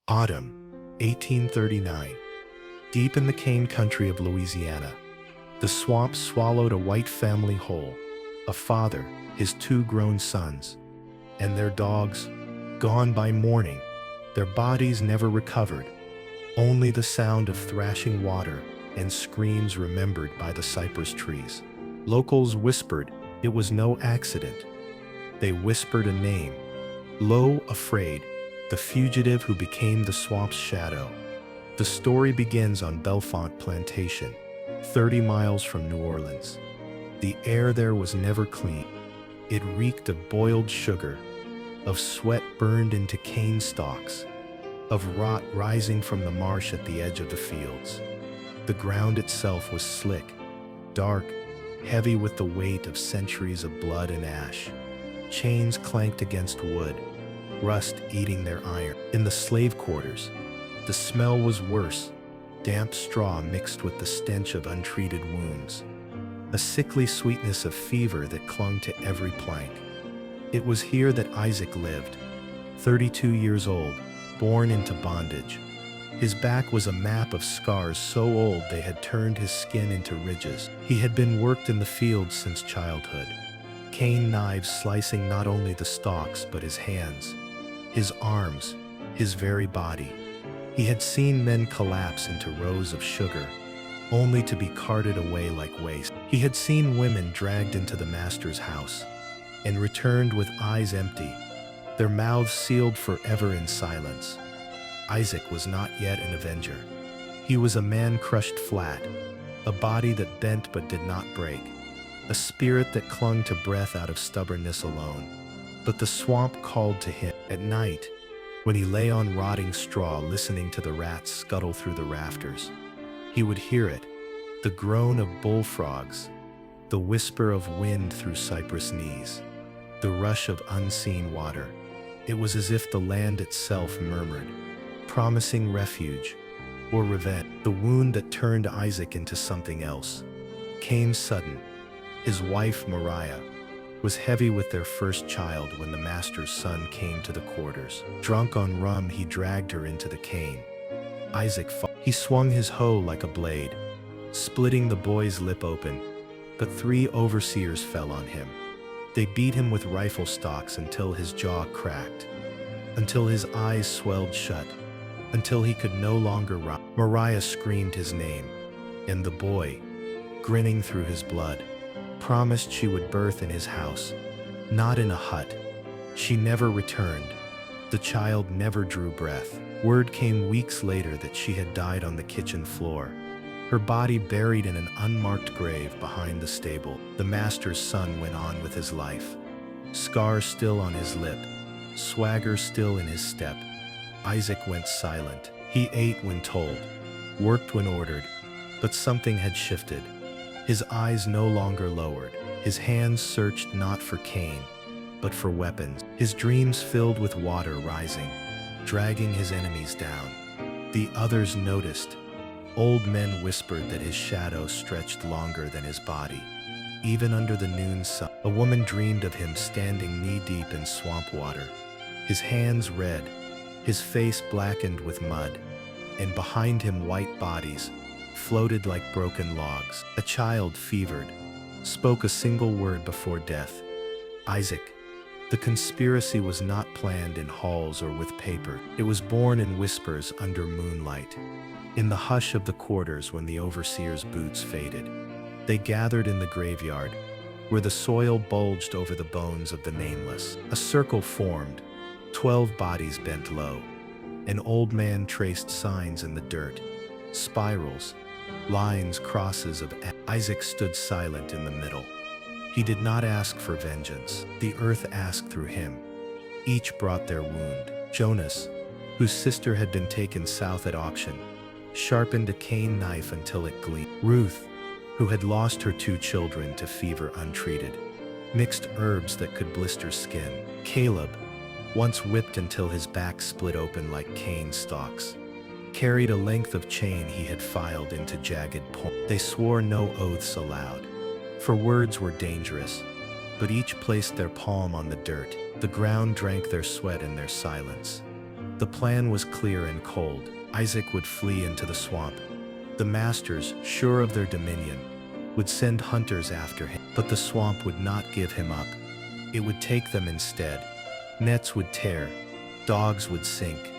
Autumn, 1839. Deep in the cane country of Louisiana, the swamp swallowed a white family whole, a father, his two grown sons, and their dogs, gone by morning, their bodies never recovered, only the sound of thrashing water and screams remembered by the cypress trees. Locals whispered it was no accident. They whispered a name, low, afraid, the fugitive who became the swamp's shadow. The story begins on Bellefont Plantation, 30 miles from New Orleans. The air there was never clean. It reeked of boiled sugar, of sweat burned into cane stalks, of rot rising from the marsh at the edge of the fields. The ground itself was slick, dark, heavy with the weight of centuries of blood and ash. Chains clanked against wood, rust eating their iron. In the slave quarters, the smell was worse, damp straw mixed with the stench of untreated wounds, a sickly sweetness of fever that clung to every plank. It was here that Isaac lived, 32 years old, born into bondage. His back was a map of scars so old they had turned his skin into ridges. He had been worked in the fields since childhood, cane knives slicing not only the stalks but his hands, his arms, his very body. He had seen men collapse into rows of sugar, only to be carted away like waste. He had seen women dragged into the master's house and returned with eyes empty, their mouths sealed forever in silence. Isaac was not yet an avenger. He was a man crushed flat, a body that bent but did not break, a spirit that clung to breath out of stubbornness alone. But the swamp called to him at night, when he lay on rotting straw listening to the rats scuttle through the rafters. He would hear it, the groan of bullfrogs, the whisper of wind through cypress knees, the rush of unseen water. It was as if the land itself murmured, promising refuge or revenge. The wound that turned Isaac into something else came sudden. His wife, Mariah, was heavy with their first child when the master's son came to the quarters. Drunk on rum, he dragged her into the cane. Isaac fought. He swung his hoe like a blade, splitting the boy's lip open, but 3 overseers fell on him. They beat him with rifle stocks until his jaw cracked, until his eyes swelled shut, until he could no longer rise. Mariah screamed his name, and the boy, grinning through his blood, promised she would birth in his house, not in a hut. She never returned. The child never drew breath. Word came weeks later that she had died on the kitchen floor, her body buried in an unmarked grave behind the stable. The master's son went on with his life, scars still on his lip, swagger still in his step. Isaac went silent. He ate when told, worked when ordered, but something had shifted. His eyes no longer lowered. His hands searched not for cane, but for weapons. His dreams filled with water rising, dragging his enemies down. The others noticed. Old men whispered that his shadow stretched longer than his body. Even under the noon sun, a woman dreamed of him standing knee-deep in swamp water, his hands red, his face blackened with mud, and behind him white bodies floated like broken logs. A child, fevered, spoke a single word before death. Isaac. The conspiracy was not planned in halls or with paper. It was born in whispers under moonlight, in the hush of the quarters when the overseer's boots faded. They gathered in the graveyard, where the soil bulged over the bones of the nameless. A circle formed, 12 bodies bent low. An old man traced signs in the dirt, spirals, lines, crosses of Isaac stood silent in the middle. He did not ask for vengeance. The earth asked through him. Each brought their wound. Jonas, whose sister had been taken south at auction, sharpened a cane knife until it gleamed. Ruth, who had lost her 2 children to fever untreated, mixed herbs that could blister skin. Caleb, once whipped until his back split open like cane stalks, carried a length of chain he had filed into jagged points. They swore no oaths aloud, for words were dangerous, but each placed their palm on the dirt. The ground drank their sweat and their silence. The plan was clear and cold. Isaac would flee into the swamp. The masters, sure of their dominion, would send hunters after him. But the swamp would not give him up. It would take them instead. Nets would tear. Dogs would sink.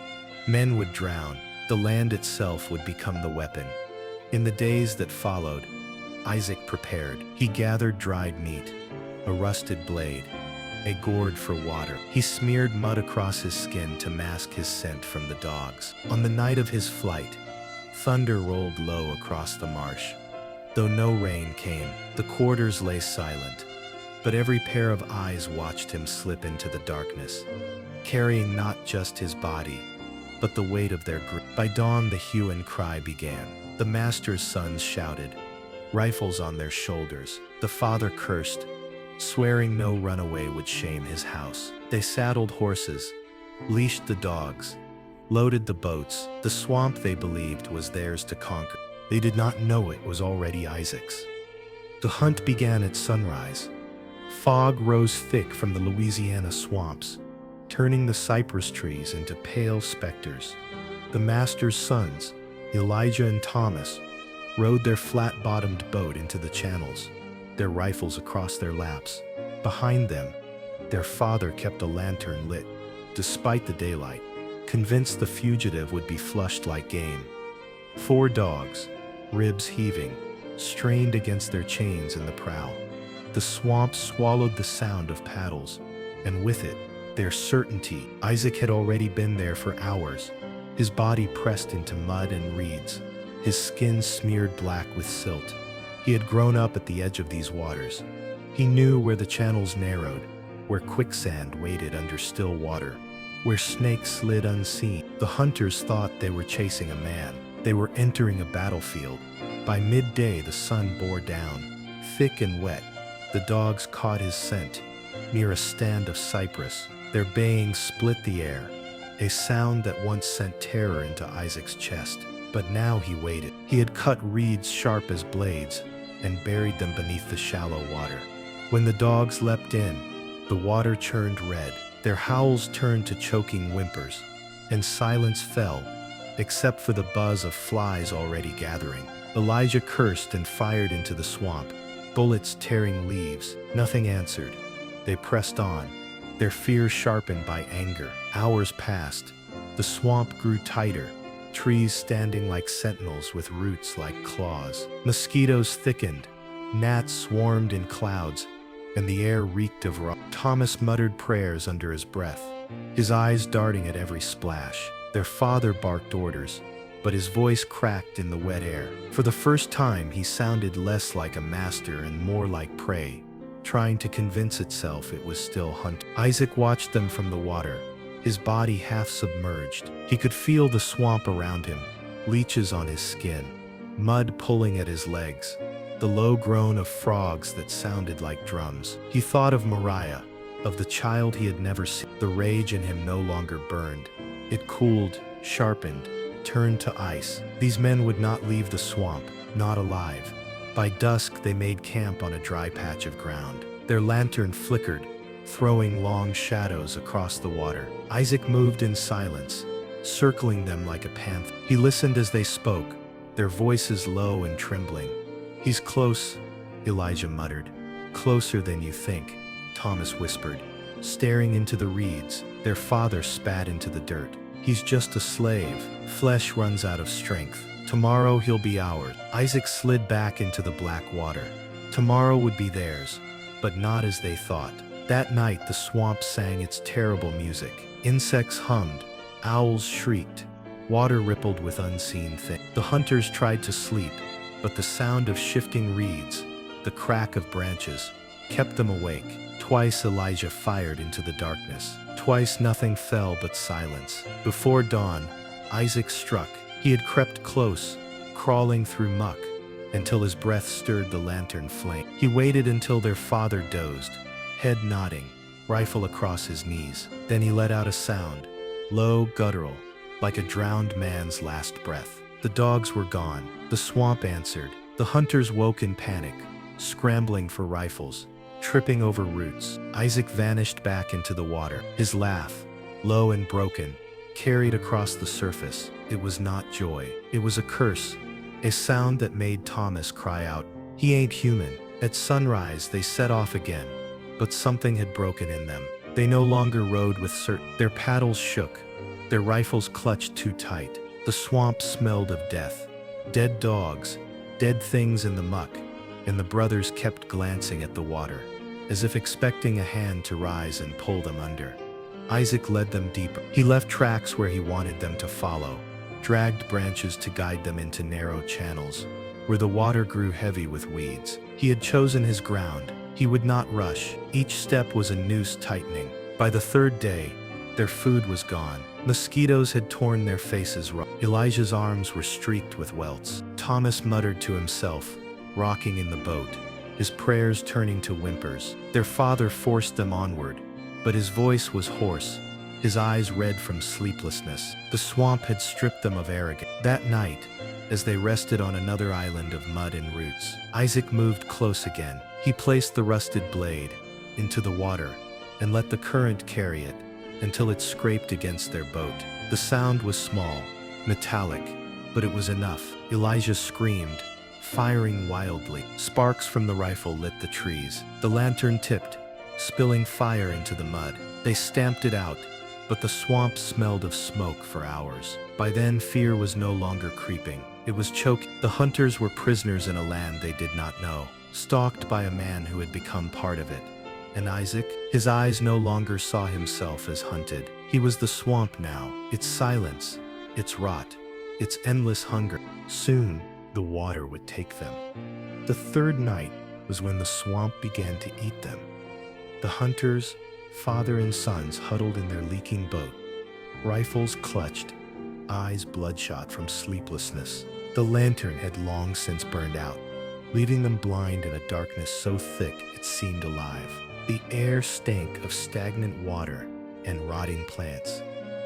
Men would drown. The land itself would become the weapon. In the days that followed, Isaac prepared. He gathered dried meat, a rusted blade, a gourd for water. He smeared mud across his skin to mask his scent from the dogs. On the night of his flight, thunder rolled low across the marsh. Though no rain came, the quarters lay silent, but every pair of eyes watched him slip into the darkness, carrying not just his body, but the weight of their grief. By dawn the hue and cry began. The master's sons shouted, rifles on their shoulders. The father cursed, swearing no runaway would shame his house. They saddled horses, leashed the dogs, loaded the boats. The swamp, they believed, was theirs to conquer. They did not know it was already Isaac's. The hunt began at sunrise. Fog rose thick from the Louisiana swamps, turning the cypress trees into pale specters. The master's sons, Elijah and Thomas, rowed their flat-bottomed boat into the channels, their rifles across their laps. Behind them, their father kept a lantern lit, despite the daylight, convinced the fugitive would be flushed like game. 4 dogs, ribs heaving, strained against their chains in the prow. The swamp swallowed the sound of paddles, and with it, their certainty. Isaac had already been there for hours, his body pressed into mud and reeds, his skin smeared black with silt. He had grown up at the edge of these waters. He knew where the channels narrowed, where quicksand waited under still water, where snakes slid unseen. The hunters thought they were chasing a man. They were entering a battlefield. By midday the sun bore down, thick and wet. The dogs caught his scent, near a stand of cypress. Their baying split the air, a sound that once sent terror into Isaac's chest. But now he waited. He had cut reeds sharp as blades and buried them beneath the shallow water. When the dogs leapt in, the water churned red. Their howls turned to choking whimpers, and silence fell, except for the buzz of flies already gathering. Elijah cursed and fired into the swamp, bullets tearing leaves. Nothing answered. They pressed on, their fear sharpened by anger. Hours passed. The swamp grew tighter, trees standing like sentinels with roots like claws. Mosquitoes thickened, gnats swarmed in clouds, and the air reeked of rot. Thomas muttered prayers under his breath, his eyes darting at every splash. Their father barked orders, but his voice cracked in the wet air. For the first time, he sounded less like a master and more like prey, trying to convince itself it was still hunting. Isaac watched them from the water, his body half submerged. He could feel the swamp around him, leeches on his skin, mud pulling at his legs, the low groan of frogs that sounded like drums. He thought of Mariah, of the child he had never seen. The rage in him no longer burned. It cooled, sharpened, turned to ice. These men would not leave the swamp, not alive. By dusk, they made camp on a dry patch of ground. Their lantern flickered, throwing long shadows across the water. Isaac moved in silence, circling them like a panther. He listened as they spoke, their voices low and trembling. "He's close," Elijah muttered. "Closer than you think," Thomas whispered. Staring into the reeds, their father spat into the dirt. "He's just a slave. Flesh runs out of strength. Tomorrow he'll be ours." Isaac slid back into the black water. Tomorrow would be theirs, but not as they thought. That night the swamp sang its terrible music. Insects hummed, owls shrieked, water rippled with unseen things. The hunters tried to sleep, but the sound of shifting reeds, the crack of branches, kept them awake. Twice Elijah fired into the darkness. Twice nothing fell but silence. Before dawn, Isaac struck. He had crept close, crawling through muck, until his breath stirred the lantern flame. He waited until their father dozed, head nodding, rifle across his knees. Then he let out a sound, low, guttural, like a drowned man's last breath. The dogs were gone. The swamp answered. The hunters woke in panic, scrambling for rifles, tripping over roots. Isaac vanished back into the water. His laugh, low and broken, carried across the surface. It was not joy. It was a curse, a sound that made Thomas cry out, "He ain't human." At sunrise, they set off again, but something had broken in them. They no longer rowed with certainty. Their paddles shook, their rifles clutched too tight. The swamp smelled of death, dead dogs, dead things in the muck, and the brothers kept glancing at the water, as if expecting a hand to rise and pull them under. Isaac led them deeper. He left tracks where he wanted them to follow, dragged branches to guide them into narrow channels, where the water grew heavy with weeds. He had chosen his ground. He would not rush. Each step was a noose tightening. By the third day, their food was gone. Mosquitoes had torn their faces raw. Elijah's arms were streaked with welts. Thomas muttered to himself, rocking in the boat, his prayers turning to whimpers. Their father forced them onward, but his voice was hoarse, his eyes red from sleeplessness. The swamp had stripped them of arrogance. That night, as they rested on another island of mud and roots, Isaac moved close again. He placed the rusted blade into the water and let the current carry it until it scraped against their boat. The sound was small, metallic, but it was enough. Elijah screamed, firing wildly. Sparks from the rifle lit the trees. The lantern tipped, spilling fire into the mud. They stamped it out, but the swamp smelled of smoke for hours. By then, fear was no longer creeping. It was choking. The hunters were prisoners in a land they did not know, stalked by a man who had become part of it. And Isaac, his eyes no longer saw himself as hunted. He was the swamp now, its silence, its rot, its endless hunger. Soon, the water would take them. The third night was when the swamp began to eat them. The hunters, father and sons, huddled in their leaking boat, rifles clutched, eyes bloodshot from sleeplessness. The lantern had long since burned out, leaving them blind in a darkness so thick it seemed alive. The air stank of stagnant water and rotting plants,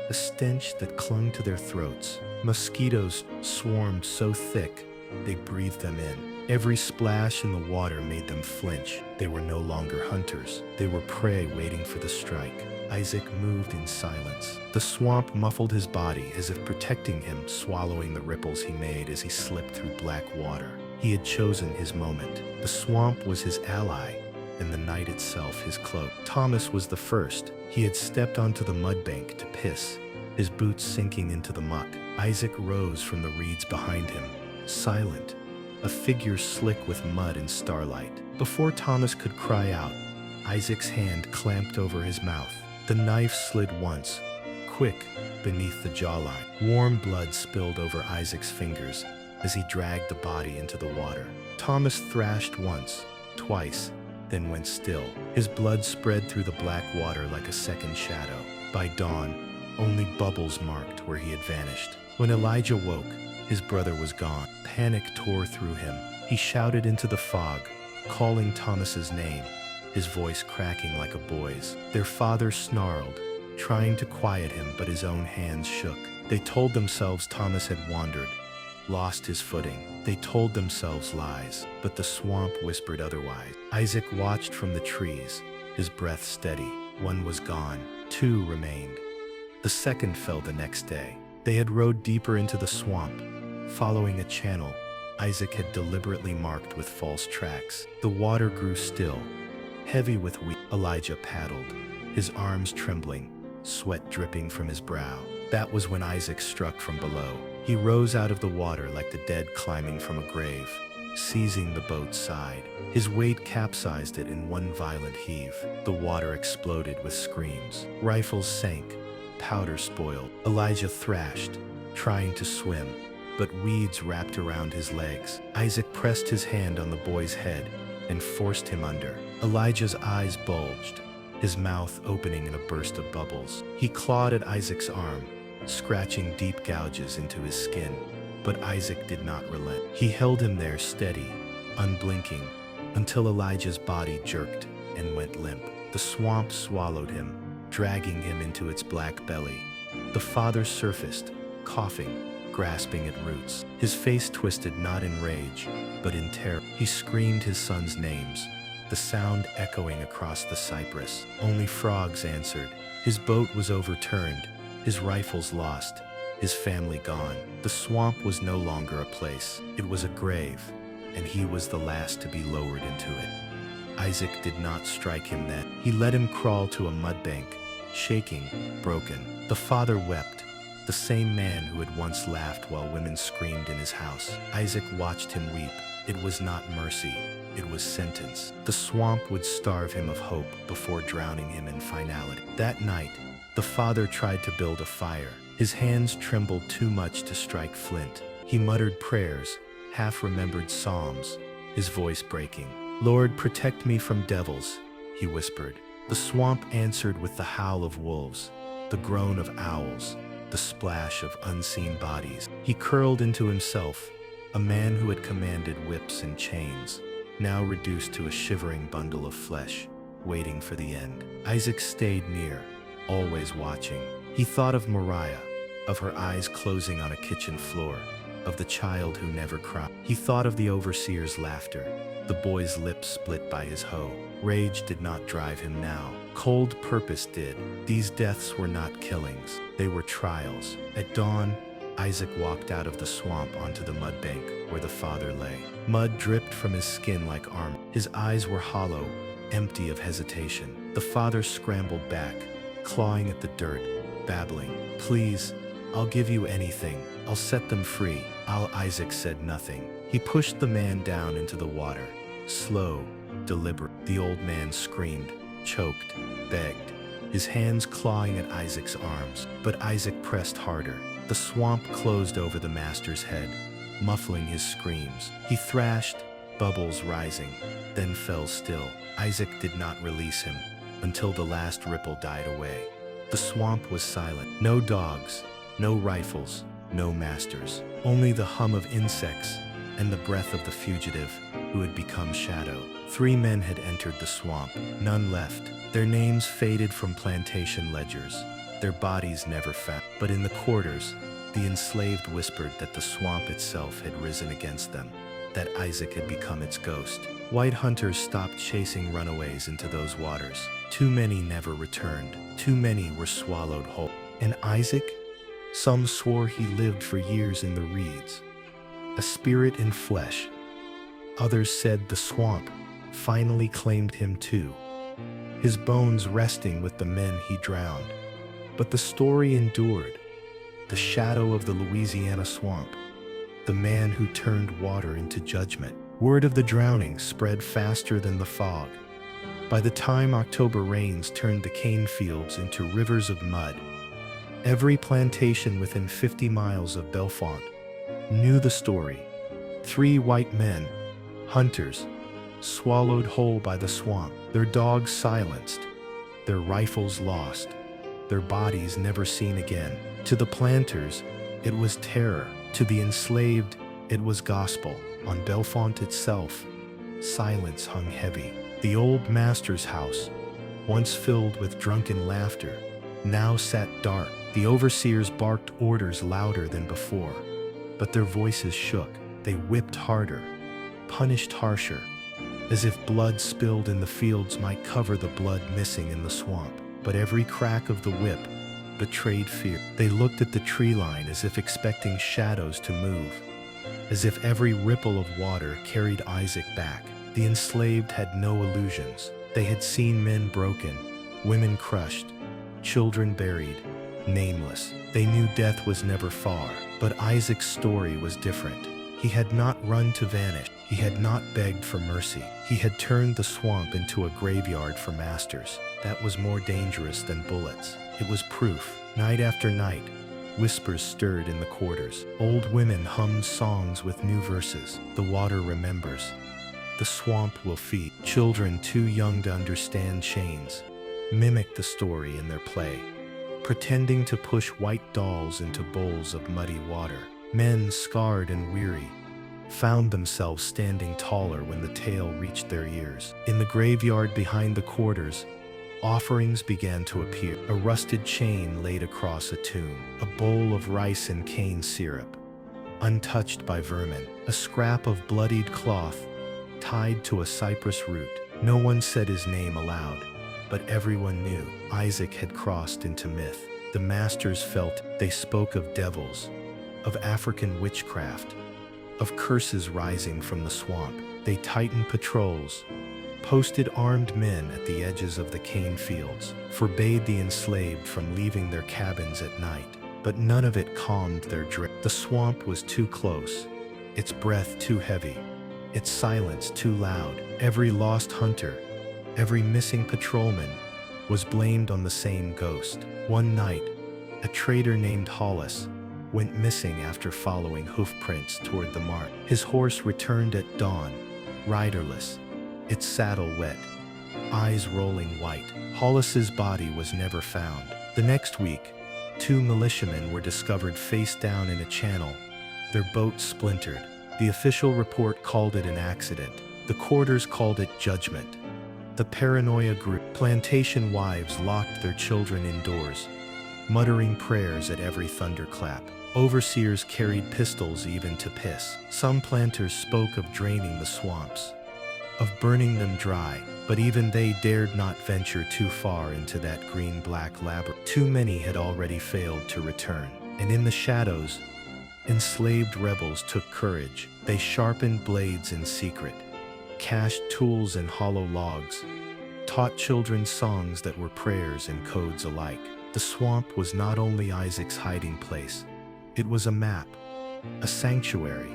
a stench that clung to their throats. Mosquitoes swarmed so thick they breathed them in. Every splash in the water made them flinch. They were no longer hunters. They were prey waiting for the strike. Isaac moved in silence. The swamp muffled his body as if protecting him, swallowing the ripples he made as he slipped through black water. He had chosen his moment. The swamp was his ally, and the night itself his cloak. Thomas was the first. He had stepped onto the mud bank to piss, his boots sinking into the muck. Isaac rose from the reeds behind him, silent, a figure slick with mud and starlight. Before Thomas could cry out, Isaac's hand clamped over his mouth. The knife slid once, quick, beneath the jawline. Warm blood spilled over Isaac's fingers as he dragged the body into the water. Thomas thrashed once, twice, then went still. His blood spread through the black water like a second shadow. By dawn, only bubbles marked where he had vanished. When Elijah woke, his brother was gone. Panic tore through him. He shouted into the fog, calling Thomas's name, his voice cracking like a boy's. Their father snarled, trying to quiet him, but his own hands shook. They told themselves Thomas had wandered, lost his footing. They told themselves lies, but the swamp whispered otherwise. Isaac watched from the trees, his breath steady. One was gone, two remained. The second fell the next day. They had rowed deeper into the swamp, following a channel Isaac had deliberately marked with false tracks. The water grew still, heavy with weed. Elijah paddled, his arms trembling, sweat dripping from his brow. That was when Isaac struck from below. He rose out of the water like the dead climbing from a grave, seizing the boat's side. His weight capsized it in one violent heave. The water exploded with screams. Rifles sank, powder spoiled. Elijah thrashed, trying to swim, but weeds wrapped around his legs. Isaac pressed his hand on the boy's head and forced him under. Elijah's eyes bulged, his mouth opening in a burst of bubbles. He clawed at Isaac's arm, scratching deep gouges into his skin, but Isaac did not relent. He held him there steady, unblinking, until Elijah's body jerked and went limp. The swamp swallowed him, dragging him into its black belly. The father surfaced, coughing, grasping at roots. His face twisted not in rage, but in terror. He screamed his sons' names, the sound echoing across the cypress. Only frogs answered. His boat was overturned, his rifles lost, his family gone. The swamp was no longer a place, it was a grave, and he was the last to be lowered into it. Isaac did not strike him then. He let him crawl to a mud bank, shaking, broken. The father wept, the same man who had once laughed while women screamed in his house. Isaac watched him weep. It was not mercy, it was sentence. The swamp would starve him of hope before drowning him in finality. That night, the father tried to build a fire. His hands trembled too much to strike flint. He muttered prayers, half-remembered psalms, his voice breaking. "Lord, protect me from devils," he whispered. The swamp answered with the howl of wolves, the groan of owls, the splash of unseen bodies. He curled into himself, a man who had commanded whips and chains, now reduced to a shivering bundle of flesh, waiting for the end. Isaac stayed near, always watching. He thought of Moriah, of her eyes closing on a kitchen floor, of the child who never cried. He thought of the overseer's laughter, the boy's lips split by his hoe. Rage did not drive him now. Cold purpose did. These deaths were not killings, they were trials. At dawn, Isaac walked out of the swamp onto the mud bank where the father lay. Mud dripped from his skin like armor. His eyes were hollow, empty of hesitation. The father scrambled back, clawing at the dirt, babbling, "Please, I'll give you anything. I'll set them free." Isaac said nothing. He pushed the man down into the water, slow, deliberate. The old man screamed, choked, begged, his hands clawing at Isaac's arms. But Isaac pressed harder. The swamp closed over the master's head, muffling his screams. He thrashed, bubbles rising, then fell still. Isaac did not release him until the last ripple died away. The swamp was silent. No dogs, no rifles, no masters. Only the hum of insects and the breath of the fugitive who had become shadow. 3 men had entered the swamp, none left. Their names faded from plantation ledgers, their bodies never found. But in the quarters, the enslaved whispered that the swamp itself had risen against them, that Isaac had become its ghost. White hunters stopped chasing runaways into those waters. Too many never returned. Too many were swallowed whole. And Isaac? Some swore he lived for years in the reeds, a spirit in flesh. Others said the swamp finally claimed him too, his bones resting with the men he drowned. But the story endured. The shadow of the Louisiana swamp, the man who turned water into judgment. Word of the drowning spread faster than the fog. By the time October rains turned the cane fields into rivers of mud, every plantation within 50 miles of Bellefont knew the story. 3 white men, hunters, swallowed whole by the swamp, their dogs silenced, their rifles lost, their bodies never seen again. To the planters, it was terror. To the enslaved, it was gospel. On Bellefont itself, silence hung heavy. The old master's house, once filled with drunken laughter, now sat dark. The overseers barked orders louder than before, but their voices shook. They whipped harder, punished harsher, as if blood spilled in the fields might cover the blood missing in the swamp. But every crack of the whip betrayed fear. They looked at the tree line as if expecting shadows to move, as if every ripple of water carried Isaac back. The enslaved had no illusions. They had seen men broken, women crushed, children buried, nameless. They knew death was never far. But Isaac's story was different. He had not run to vanish. He had not begged for mercy. He had turned the swamp into a graveyard for masters. That was more dangerous than bullets. It was proof. Night after night, whispers stirred in the quarters. Old women hummed songs with new verses. The water remembers. The swamp will feed. Children too young to understand chains mimicked the story in their play, pretending to push white dolls into bowls of muddy water. Men scarred and weary found themselves standing taller when the tale reached their ears. In the graveyard behind the quarters, offerings began to appear. A rusted chain laid across a tomb, a bowl of rice and cane syrup, untouched by vermin, a scrap of bloodied cloth tied to a cypress root. No one said his name aloud, but everyone knew Isaac had crossed into myth. The masters felt. They spoke of devils, of African witchcraft, of curses rising from the swamp. They tightened patrols, posted armed men at the edges of the cane fields, forbade the enslaved from leaving their cabins at night. But none of it calmed their dread. The swamp was too close, its breath too heavy, its silence too loud. Every lost hunter, every missing patrolman was blamed on the same ghost. One night, a trader named Hollis went missing after following hoofprints toward the marsh. His horse returned at dawn, riderless, its saddle wet, eyes rolling white. Hollis's body was never found. The next week, 2 militiamen were discovered face down in a channel, their boat splintered. The official report called it an accident. The quarters called it judgment. The paranoia grew. Plantation wives locked their children indoors, muttering prayers at every thunderclap. Overseers carried pistols even to piss. Some planters spoke of draining the swamps, of burning them dry, but even they dared not venture too far into that green-black labyrinth. Too many had already failed to return, and in the shadows, enslaved rebels took courage. They sharpened blades in secret, cached tools in hollow logs, taught children songs that were prayers and codes alike. The swamp was not only Isaac's hiding place, it was a map, a sanctuary,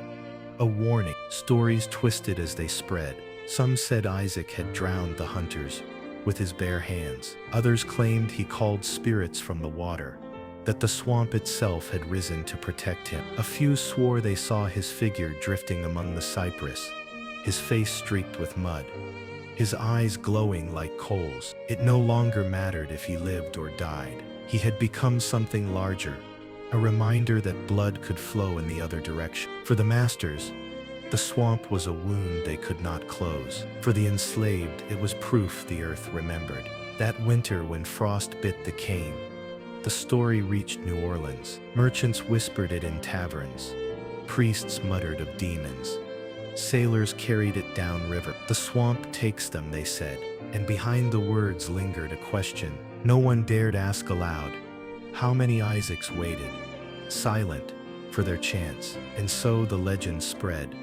a warning. Stories twisted as they spread. Some said Isaac had drowned the hunters with his bare hands. Others claimed he called spirits from the water, that the swamp itself had risen to protect him. A few swore they saw his figure drifting among the cypress, his face streaked with mud, his eyes glowing like coals. It no longer mattered if he lived or died. He had become something larger, a reminder that blood could flow in the other direction. For the masters, the swamp was a wound they could not close. For the enslaved, it was proof the earth remembered. That winter when frost bit the cane, the story reached New Orleans. Merchants whispered it in taverns. Priests muttered of demons. Sailors carried it downriver. The swamp takes them, they said, and behind the words lingered a question. No one dared ask aloud. How many Isaacs waited, silent, for their chance? And so the legend spread,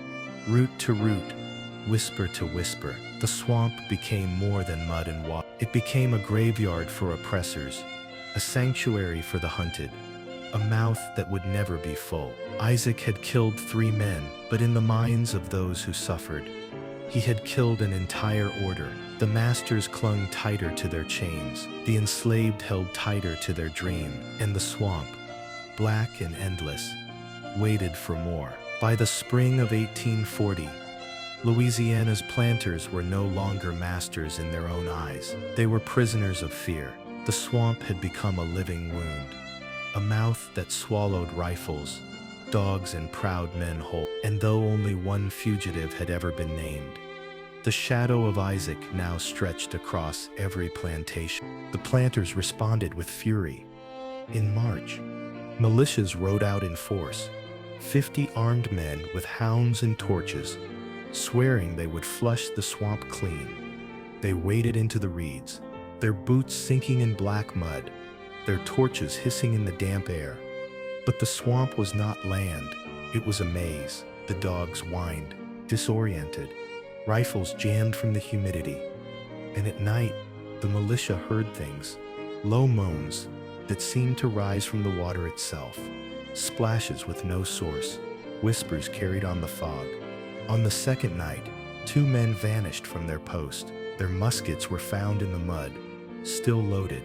root to root, whisper to whisper. The swamp became more than mud and water. It became a graveyard for oppressors, a sanctuary for the hunted, a mouth that would never be full. Isaac had killed 3 men, but in the minds of those who suffered, he had killed an entire order. The masters clung tighter to their chains, the enslaved held tighter to their dream, and the swamp, black and endless, waited for more. By the spring of 1840, Louisiana's planters were no longer masters in their own eyes. They were prisoners of fear. The swamp had become a living wound, a mouth that swallowed rifles, dogs, and proud men whole. And though only one fugitive had ever been named, the shadow of Isaac now stretched across every plantation. The planters responded with fury. In March, militias rode out in force, 50 armed men with hounds and torches, swearing they would flush the swamp clean. They waded into the reeds, their boots sinking in black mud, their torches hissing in the damp air. But the swamp was not land, it was a maze. The dogs whined, disoriented, rifles jammed from the humidity. And at night, the militia heard things, low moans that seemed to rise from the water itself, splashes with no source, whispers carried on the fog. On the second night, 2 men vanished from their post. Their muskets were found in the mud, still loaded.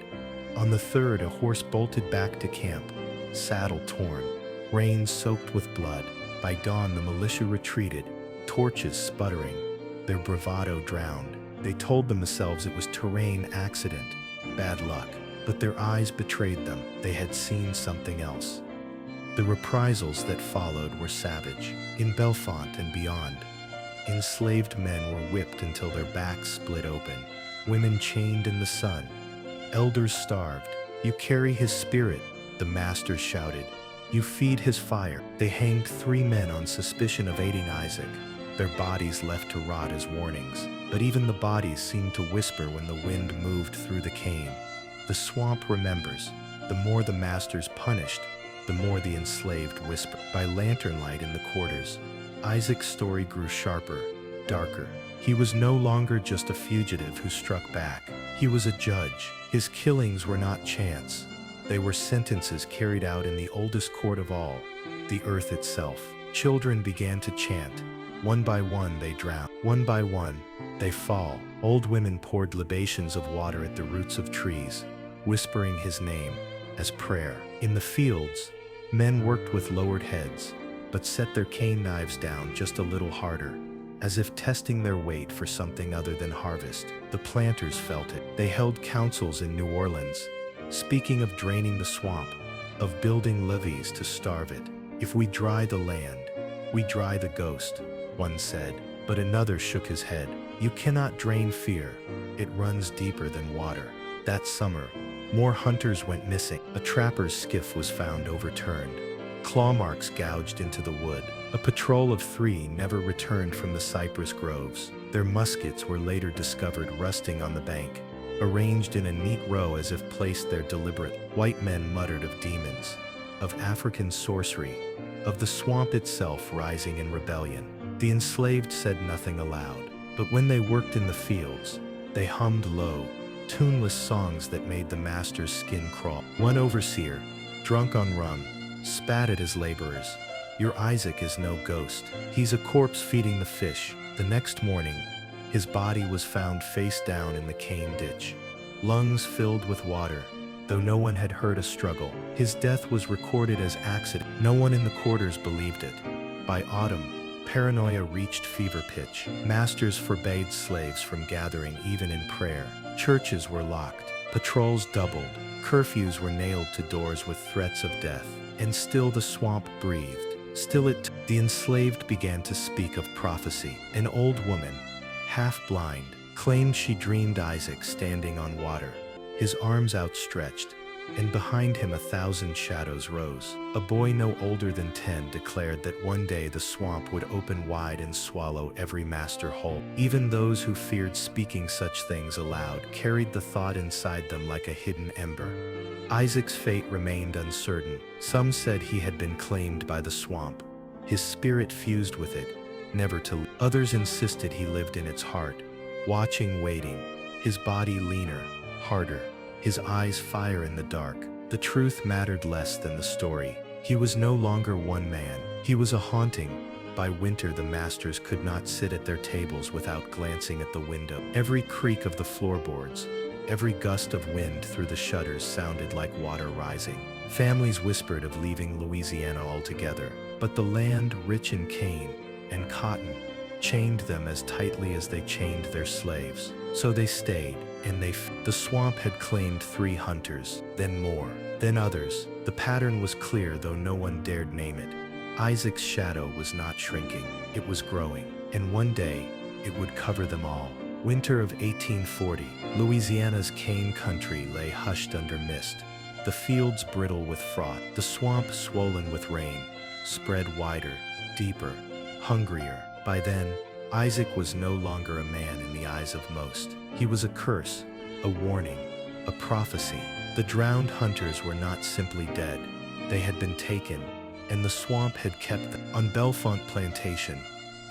On the third, a horse bolted back to camp, saddle torn, reins soaked with blood. By dawn, the militia retreated, torches sputtering, their bravado drowned. They told themselves it was terrain accident, bad luck. But their eyes betrayed them. They had seen something else. The reprisals that followed were savage. In Bellefont and beyond, enslaved men were whipped until their backs split open, women chained in the sun, elders starved. You carry his spirit, the masters shouted. You feed his fire. They hanged 3 men on suspicion of aiding Isaac, their bodies left to rot as warnings. But even the bodies seemed to whisper when the wind moved through the cane. The swamp remembers. The more the masters punished, the more the enslaved whispered. By lantern light in the quarters, Isaac's story grew sharper, darker. He was no longer just a fugitive who struck back. He was a judge. His killings were not chance. They were sentences carried out in the oldest court of all, the earth itself. Children began to chant. One by one they drown. One by one they fall. Old women poured libations of water at the roots of trees, whispering his name as prayer. In the fields, men worked with lowered heads, but set their cane knives down just a little harder, as if testing their weight for something other than harvest. The planters felt it. They held councils in New Orleans, speaking of draining the swamp, of building levees to starve it. If we dry the land, we dry the ghost, one said, but another shook his head. You cannot drain fear. It runs deeper than water. That summer, more hunters went missing. A trapper's skiff was found overturned, claw marks gouged into the wood. A patrol of 3 never returned from the cypress groves. Their muskets were later discovered rusting on the bank, arranged in a neat row as if placed there deliberately. White men muttered of demons, of African sorcery, of the swamp itself rising in rebellion. The enslaved said nothing aloud, but when they worked in the fields, they hummed low, tuneless songs that made the master's skin crawl. One overseer, drunk on rum, spat at his laborers. Your Isaac is no ghost. He's a corpse feeding the fish. The next morning, his body was found face down in the cane ditch, lungs filled with water, though no one had heard a struggle. His death was recorded as accident. No one in the quarters believed it. By autumn, paranoia reached fever pitch. Masters forbade slaves from gathering even in prayer. Churches were locked. Patrols doubled. Curfews were nailed to doors with threats of death. And still the swamp breathed. Still the enslaved began to speak of prophecy. An old woman, half blind, claimed she dreamed Isaac standing on water, his arms outstretched, and behind him 1,000 shadows rose. A boy no older than 10 declared that one day the swamp would open wide and swallow every master whole. Even those who feared speaking such things aloud carried the thought inside them like a hidden ember. Isaac's fate remained uncertain. Some said he had been claimed by the swamp, his spirit fused with it, never to leave. Others insisted he lived in its heart, watching, waiting, his body leaner, harder, his eyes fire in the dark. The truth mattered less than the story. He was no longer one man. He was a haunting. By winter the masters could not sit at their tables without glancing at the window. Every creak of the floorboards, every gust of wind through the shutters sounded like water rising. Families whispered of leaving Louisiana altogether, but the land, rich in cane and cotton, chained them as tightly as they chained their slaves. So they stayed, and the swamp had claimed 3 hunters, then more, then others. The pattern was clear, though no one dared name it. Isaac's shadow was not shrinking, it was growing, and one day it would cover them all. Winter of 1840, Louisiana's cane country lay hushed under mist, the fields brittle with froth, the swamp swollen with rain, spread wider, deeper, hungrier. By then, Isaac was no longer a man in the eyes of most. He was a curse, a warning, a prophecy. The drowned hunters were not simply dead. They had been taken, and the swamp had kept them. On Bellefont Plantation,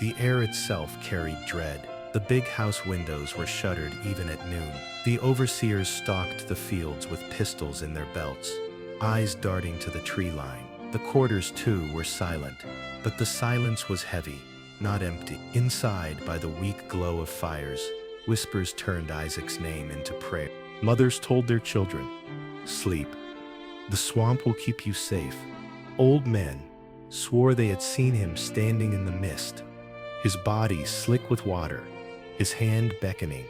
the air itself carried dread. The big house windows were shuttered even at noon. The overseers stalked the fields with pistols in their belts, eyes darting to the tree line. The quarters, too, were silent, but the silence was heavy, not empty. Inside, by the weak glow of fires, whispers turned Isaac's name into prayer. Mothers told their children, "Sleep. The swamp will keep you safe." Old men swore they had seen him standing in the mist, his body slick with water, his hand beckoning.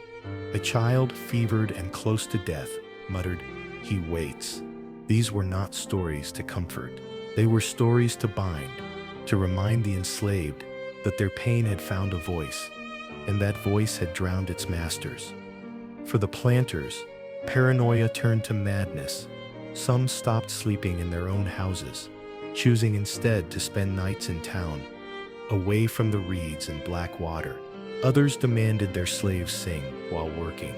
A child, fevered and close to death, muttered, "He waits." These were not stories to comfort. They were stories to bind, to remind the enslaved that their pain had found a voice, and that voice had drowned its masters. For the planters, paranoia turned to madness. Some stopped sleeping in their own houses, choosing instead to spend nights in town, away from the reeds and black water. Others demanded their slaves sing while working,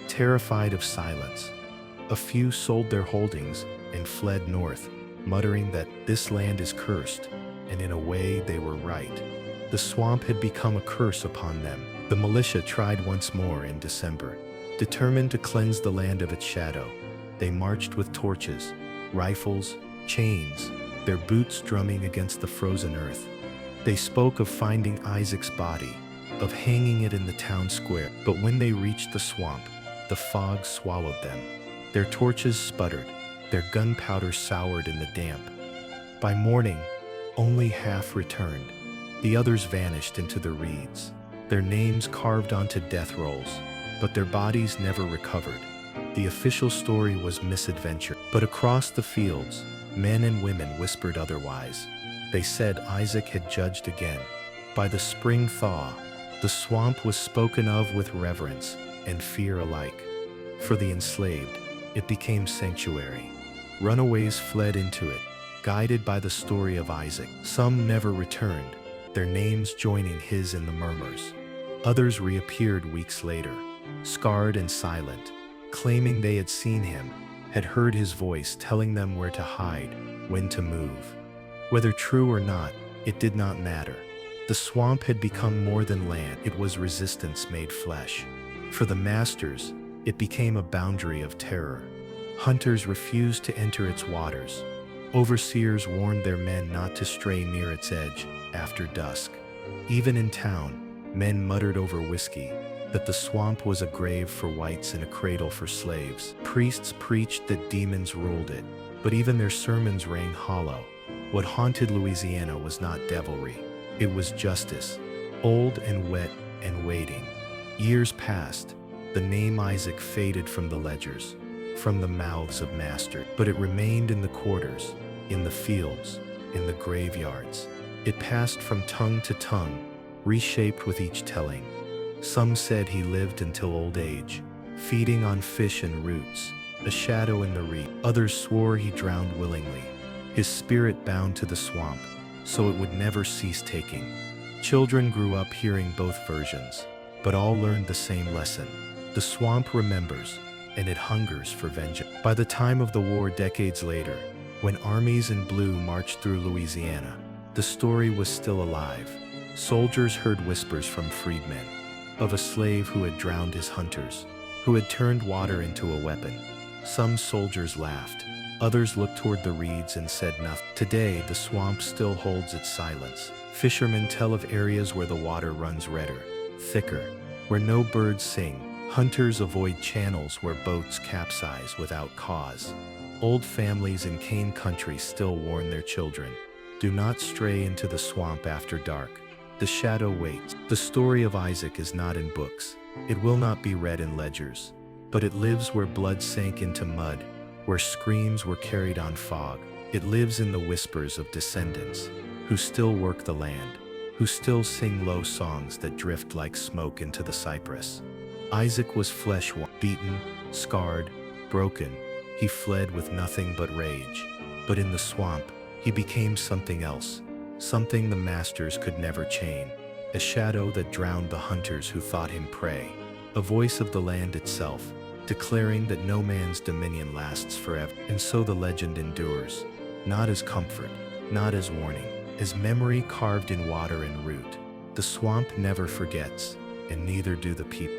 terrified of silence. A few sold their holdings, and fled north, muttering that this land is cursed, and in a way they were right. The swamp had become a curse upon them. The militia tried once more in December. Determined to cleanse the land of its shadow, they marched with torches, rifles, chains, their boots drumming against the frozen earth. They spoke of finding Isaac's body, of hanging it in the town square. But when they reached the swamp, the fog swallowed them. Their torches sputtered, their gunpowder soured in the damp. By morning, only half returned. The others vanished into the reeds, their names carved onto death rolls, but their bodies never recovered. The official story was misadventure. But across the fields, men and women whispered otherwise. They said Isaac had judged again. By the spring thaw, the swamp was spoken of with reverence and fear alike. For the enslaved, it became sanctuary. Runaways fled into it, guided by the story of Isaac. Some never returned, their names joining his in the murmurs. Others reappeared weeks later, scarred and silent, claiming they had seen him, had heard his voice telling them where to hide, when to move. Whether true or not, it did not matter. The swamp had become more than land. It was resistance made flesh. For the masters, it became a boundary of terror. Hunters refused to enter its waters. Overseers warned their men not to stray near its edge after dusk. Even in town, men muttered over whiskey that the swamp was a grave for whites and a cradle for slaves. Priests preached that demons ruled it, but even their sermons rang hollow. What haunted Louisiana was not devilry. It was justice, old and wet and waiting. Years passed. The name Isaac faded from the ledgers, from the mouths of masters, but it remained in the quarters, in the fields, in the graveyards. It passed from tongue to tongue, reshaped with each telling. Some said he lived until old age, feeding on fish and roots, a shadow in the reek. Others swore he drowned willingly, his spirit bound to the swamp, so it would never cease taking. Children grew up hearing both versions, but all learned the same lesson. The swamp remembers, and it hungers for vengeance. By the time of the war decades later, when armies in blue marched through Louisiana, the story was still alive. Soldiers heard whispers from freedmen, of a slave who had drowned his hunters, who had turned water into a weapon. Some soldiers laughed, others looked toward the reeds and said nothing. Today, the swamp still holds its silence. Fishermen tell of areas where the water runs redder, thicker, where no birds sing. Hunters avoid channels where boats capsize without cause. Old families in cane country still warn their children, do not stray into the swamp after dark. The shadow waits. The story of Isaac is not in books. It will not be read in ledgers, but it lives where blood sank into mud, where screams were carried on fog. It lives in the whispers of descendants who still work the land, who still sing low songs that drift like smoke into the cypress. Isaac was beaten, scarred, broken. He fled with nothing but rage. But in the swamp, he became something else, something the masters could never chain, a shadow that drowned the hunters who thought him prey, a voice of the land itself, declaring that no man's dominion lasts forever. And so the legend endures, not as comfort, not as warning, as memory carved in water and root. The swamp never forgets, and neither do the people.